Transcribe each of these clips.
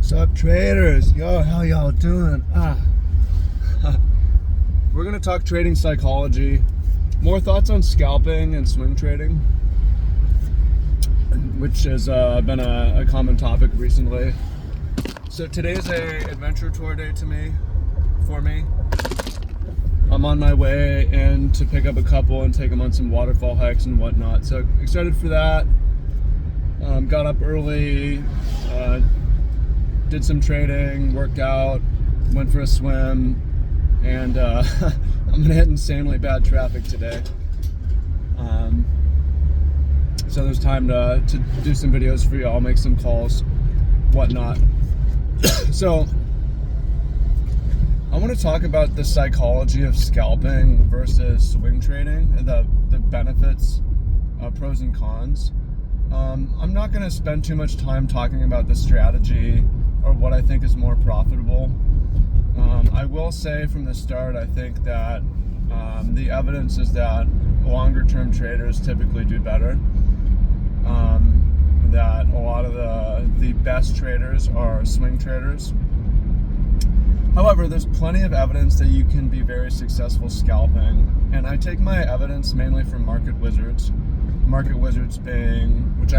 What's up, traders? Yo, how y'all doing? We're gonna talk trading psychology, more thoughts on scalping and swing trading, which has been a common topic recently. So today's a adventure tour day for me. I'm on my way in to pick up a couple and take them on some waterfall hikes and whatnot. So excited for that. Got up early, did some trading, worked out, went for a swim, and I'm gonna hit insanely bad traffic today. So there's time to do some videos for y'all, make some calls, whatnot. So I want to talk about the psychology of scalping versus swing trading, the benefits, pros and cons. I'm not going to spend too much time talking about the strategy or what I think is more profitable. I will say from the start, I think that the evidence is that longer term traders typically do better. That a lot of the best traders are swing traders. However, there's plenty of evidence that you can be very successful scalping, and I take my evidence mainly from market wizards. Market wizards being, which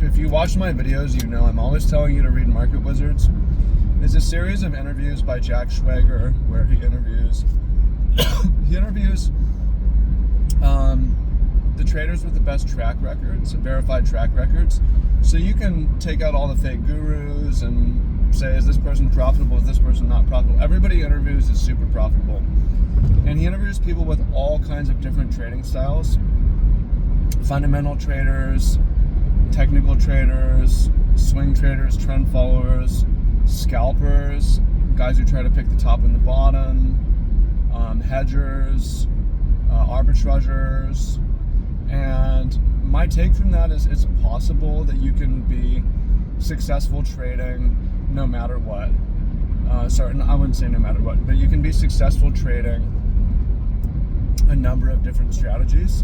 if you watch my videos, you know I'm always telling you to read Market Wizards. It's a series of interviews by Jack Schwager where he interviews the traders with the best track records, verified track records. So you can take out all the fake gurus and say, is this person profitable? Is this person not profitable? Everybody he interviews is super profitable. And he interviews people with all kinds of different trading styles. Fundamental traders, technical traders, swing traders, trend followers, scalpers, guys who try to pick the top and the bottom, hedgers, arbitrageurs. And my take from that is it's possible that you can be successful trading no matter what. I wouldn't say no matter what, but you can be successful trading a number of different strategies.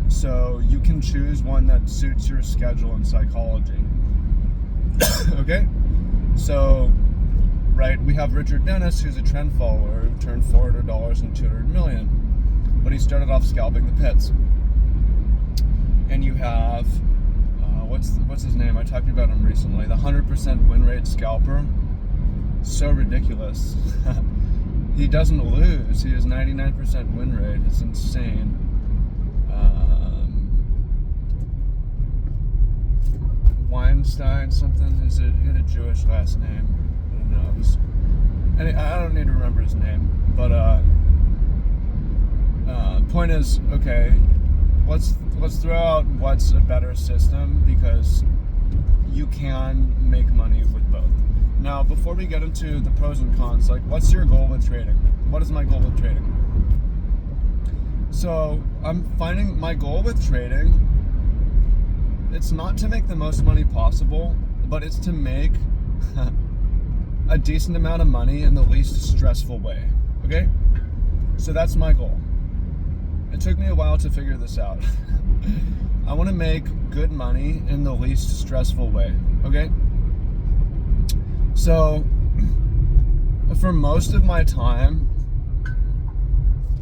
So you can choose one that suits your schedule and psychology. Okay? So, right, we have Richard Dennis, who's a trend follower, who turned $400 into $200 million. But he started off scalping the pits. And you have, what's his name? I talked about him recently. The 100% win rate scalper. So ridiculous. He doesn't lose. He has 99% win rate. It's insane. Weinstein something, he had a Jewish last name. I don't know. I don't need to remember his name, but point is, okay, let's throw out what's a better system, because you can make money with both. Now, before we get into the pros and cons, like, what's your goal with trading? What is my goal with trading? So I'm finding my goal with trading, it's not to make the most money possible, but it's to make a decent amount of money in the least stressful way, okay? So that's my goal. It took me a while to figure this out. I want to make good money in the least stressful way, okay? So for most of my time,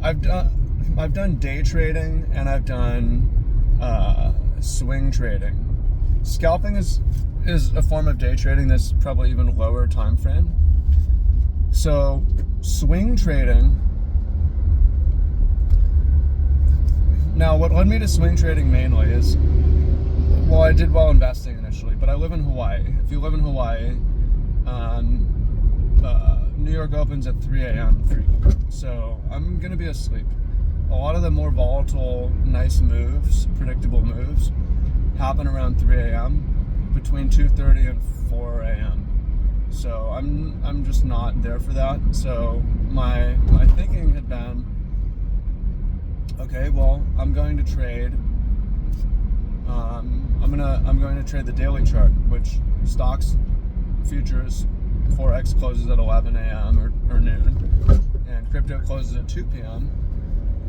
I've done day trading and I've done swing trading. Scalping is a form of day trading that's probably even lower time frame. So swing trading. Now, what led me to swing trading mainly is, well, I did well investing initially, but I live in Hawaii. If you live in Hawaii, New York opens at 3 a.m. So I'm gonna be asleep. A lot of the more volatile, nice moves, predictable moves, happen around 3 a.m. between 2:30 and 4 a.m. So I'm just not there for that. So my thinking had been, okay, well, I'm going to trade. I'm going to trade the daily chart, which stocks, futures, Forex closes at 11 a.m. or noon, and crypto closes at 2 p.m.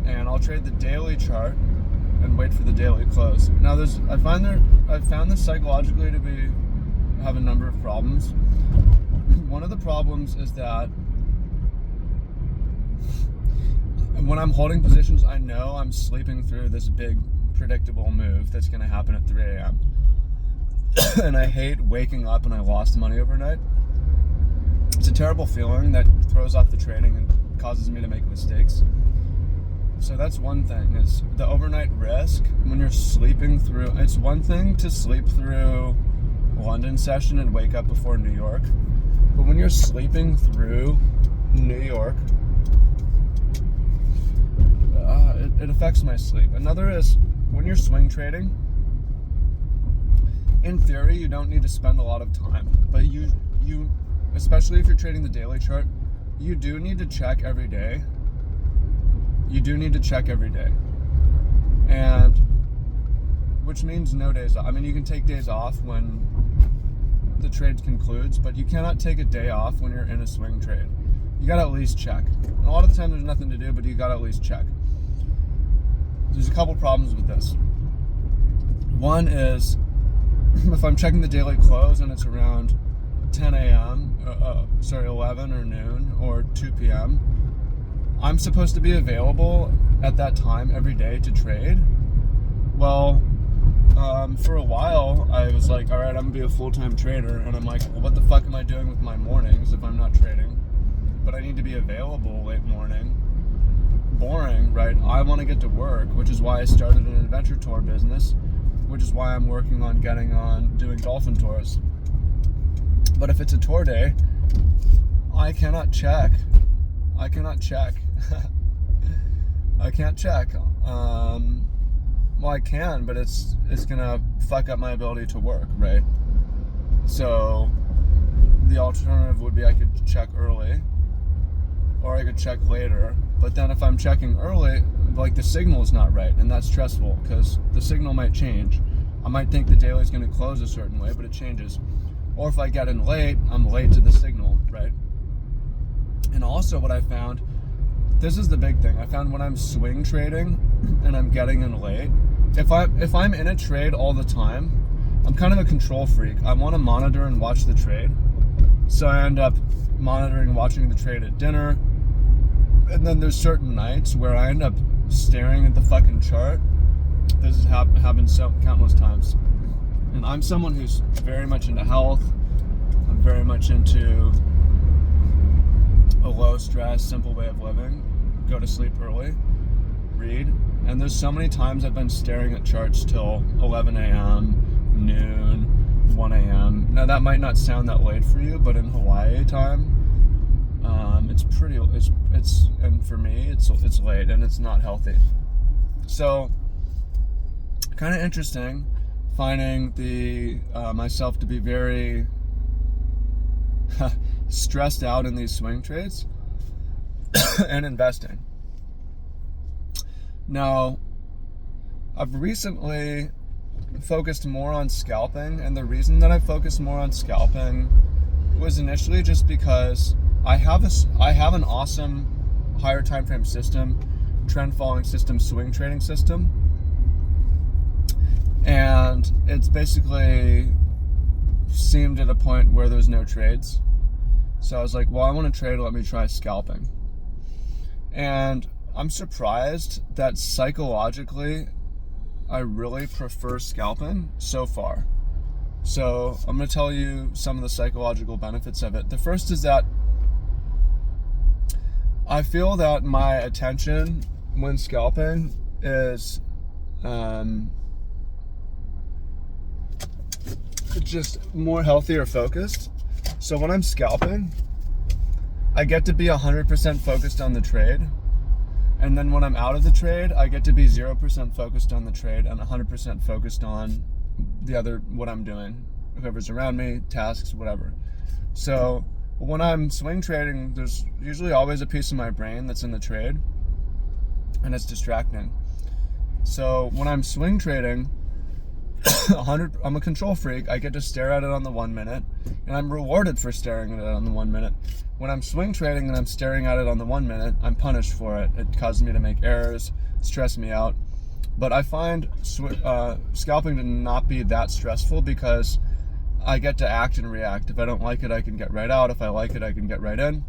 And I'll trade the daily chart and wait for the daily close. Now, I've found this psychologically to be have a number of problems. One of the problems is that when I'm holding positions, I know I'm sleeping through this big predictable move that's going to happen at 3 a.m. And I hate waking up and I lost money overnight. It's a terrible feeling that throws off the trading and causes me to make mistakes. So that's one thing, is the overnight risk when you're sleeping through. It's one thing to sleep through London session and wake up before New York, but when you're sleeping through New York, it affects my sleep. Another is when you're swing trading, in theory, you don't need to spend a lot of time, but you especially if you're trading the daily chart, you do need to check every day. And which means no days off. I mean, you can take days off when the trade concludes, but you cannot take a day off when you're in a swing trade. You gotta at least check. And a lot of the time there's nothing to do, but you gotta at least check. There's a couple problems with this. One is, if I'm checking the daily close and it's around 10 a.m., 11 or noon or 2 p.m., I'm supposed to be available at that time every day to trade. Well, for a while, I was like, all right, I'm gonna be a full-time trader, and I'm like, well, what the fuck am I doing with my mornings if I'm not trading? But I need to be available late morning. Boring, right? I want to get to work, which is why I started an adventure tour business, which is why I'm working on doing dolphin tours. But if it's a tour day, I cannot check. I can't check. Well, I can, but it's gonna fuck up my ability to work, right? So the alternative would be I could check early, or I could check later. But then if I'm checking early, like, the signal is not right, and that's stressful because the signal might change. I might think the daily is going to close a certain way, but it changes. Or if I get in late, I'm late to the signal, right? And also what I found, this is the big thing, I found when I'm swing trading and I'm getting in late, if I'm in a trade all the time, I'm kind of a control freak. I want to monitor and watch the trade. So I end up monitoring and watching the trade at dinner. And then there's certain nights where I end up staring at the fucking chart. This has happened countless times. And I'm someone who's very much into health. I'm very much into a low stress, simple way of living. Go to sleep early, read. And there's so many times I've been staring at charts till 11 a.m., noon, 1 a.m. Now that might not sound that late for you, but in Hawaii time, and for me, it's late and it's not healthy. So, kind of interesting finding myself to be very stressed out in these swing trades and investing. Now, I've recently focused more on scalping, and the reason that I focused more on scalping was initially just because I have an awesome higher time frame system, trend following system, swing trading system, and it's basically seemed at a point where there's no trades. So I was like, well, I want to trade, let me try scalping. And I'm surprised that psychologically I really prefer scalping so far. So I'm going to tell you some of the psychological benefits of it. The first is that I feel that my attention when scalping is just more healthy or focused. So when I'm scalping, I get to be 100% focused on the trade. And then when I'm out of the trade, I get to be 0% focused on the trade and 100% focused on what I'm doing, whoever's around me, tasks, whatever. So when I'm swing trading, there's usually always a piece of my brain that's in the trade, and it's distracting. So when I'm swing trading, I'm a control freak. I get to stare at it on the 1 minute, and I'm rewarded for staring at it on the 1 minute. When I'm swing trading and I'm staring at it on the 1 minute, I'm punished for it. It causes me to make errors, stress me out. But I find scalping to not be that stressful because I get to act and react. If I don't like it, I can get right out. If I like it, I can get right in.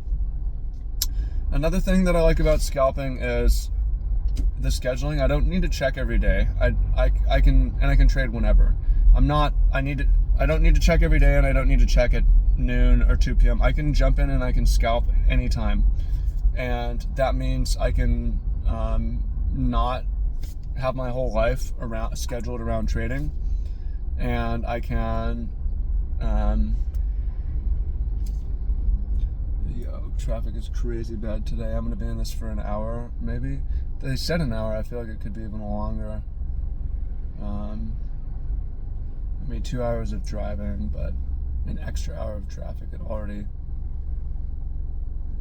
Another thing that I like about scalping is the scheduling. I don't need to check every day. I can trade whenever. I don't need to check every day, and I don't need to check at noon or 2 p.m. I can jump in and I can scalp anytime. And that means I can not have my whole life scheduled around trading, and I can traffic is crazy bad today. I'm gonna be in this for an hour, maybe. They said an hour. I feel like it could be even longer. 2 hours of driving, but an extra hour of traffic.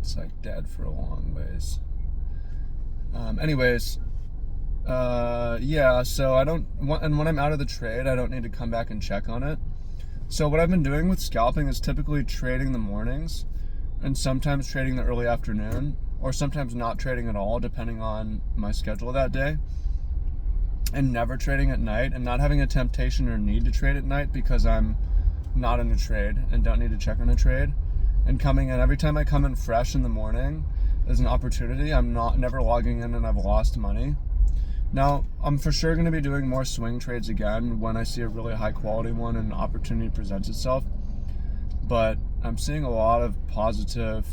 It's like dead for a long ways. Anyways, so and when I'm out of the trade, I don't need to come back and check on it. So what I've been doing with scalping is typically trading the mornings, and sometimes trading the early afternoon, or sometimes not trading at all, depending on my schedule that day, and never trading at night, and not having a temptation or need to trade at night because I'm not in a trade and don't need to check on a trade, and coming in every time I come in fresh in the morning is an opportunity. I'm never logging in and I've lost money. Now, I'm for sure going to be doing more swing trades again when I see a really high quality one and an opportunity presents itself, but I'm seeing a lot of positive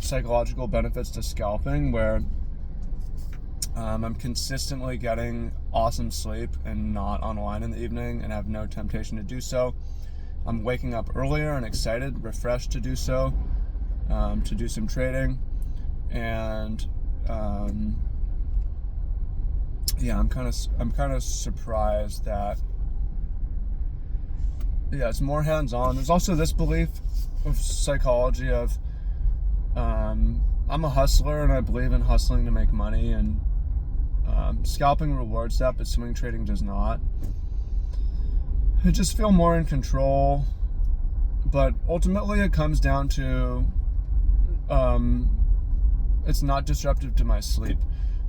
psychological benefits to scalping, where I'm consistently getting awesome sleep and not online in the evening and have no temptation to do so. I'm waking up earlier and excited, refreshed to do so, to do some trading. And I'm kind of surprised that it's more hands-on. There's also this belief of psychology of I'm a hustler and I believe in hustling to make money, and scalping rewards that, but swing trading does not. I just feel more in control, but ultimately it comes down to it's not disruptive to my sleep.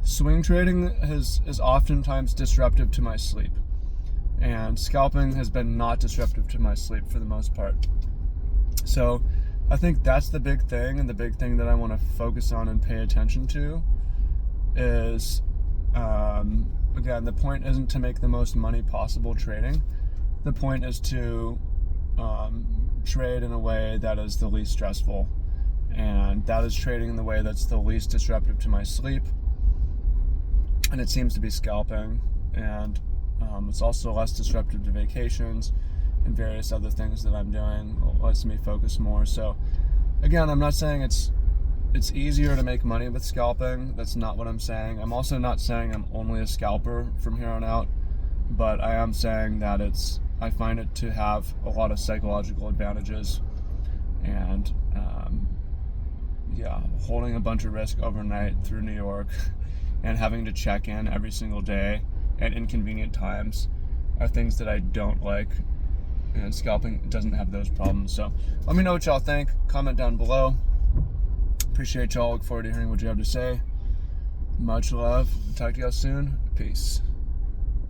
Swing trading is oftentimes disruptive to my sleep, and scalping has been not disruptive to my sleep for the most part. So I think that's the big thing, and the big thing that I want to focus on and pay attention to is, again, the point isn't to make the most money possible trading. The point is to trade in a way that is the least stressful, and that is trading in the way that's the least disruptive to my sleep, and it seems to be scalping. And it's also less disruptive to vacations and various other things that I'm doing. It lets me focus more. So again, I'm not saying it's easier to make money with scalping. That's not what I'm saying. I'm also not saying I'm only a scalper from here on out, but I am saying that I find it to have a lot of psychological advantages, and holding a bunch of risk overnight through New York and having to check in every single day at inconvenient times are things that I don't like, and scalping doesn't have those problems. So let me know what y'all think. Comment down below. Appreciate y'all. Look forward to hearing what you have to say. Much love. Talk to y'all soon. Peace.